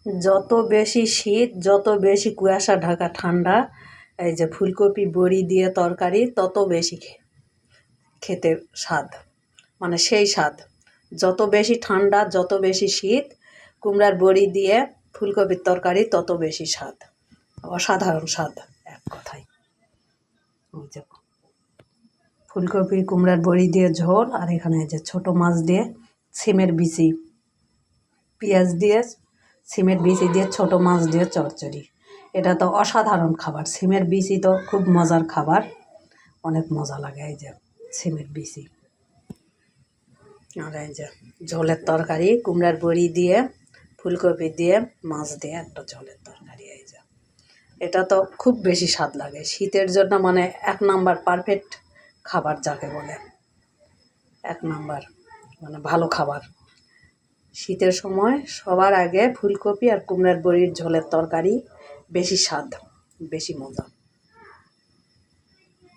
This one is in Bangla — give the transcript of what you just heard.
যত বেশি শীত, যত বেশি কুয়াশা ঢাকা ঠান্ডা, এই যে ফুলকপি বড়ি দিয়ে তরকারি তত বেশি খেতে স্বাদ, মানে সেই স্বাদ। যত বেশি ঠান্ডা, যত বেশি শীত, কুমড়ার বড়ি দিয়ে ফুলকপির তরকারি তত বেশি স্বাদ, অসাধারণ স্বাদ এক কথায়। ওই যে ফুলকপি কুমড়ার বড়ি দিয়ে ঝোল, আর এখানে যে ছোট মাছ দিয়ে সিমের বিচি, পেঁয়াজ দিয়ে সিমের বিচি দিয়ে ছোট মাছ দিয়ে চচ্চড়ি। এটা তো অসাধারণ খাবার। সিমের বিচি তো খুব মজার খাবার, অনেক মজা লাগে। এই যে সিমের বিচি, আর এই যে ঝোলের তরকারি কুমড়ার বড়ি দিয়ে ফুলকপি দিয়ে মাছ দিয়ে একটা ঝোলের তরকারি। এই যে এটা তো খুব বেশি স্বাদ লাগে শীতের জন্য, মানে 1 নাম্বার পারফেক্ট খাবার যাকে বলে, 1 নাম্বার মানে ভালো খাবার। শীতের সময় সবার আগে ফুলকপি আর কুমড়ার বড়ির ঝোলের তরকারি বেশি স্বাদ, বেশি মজা।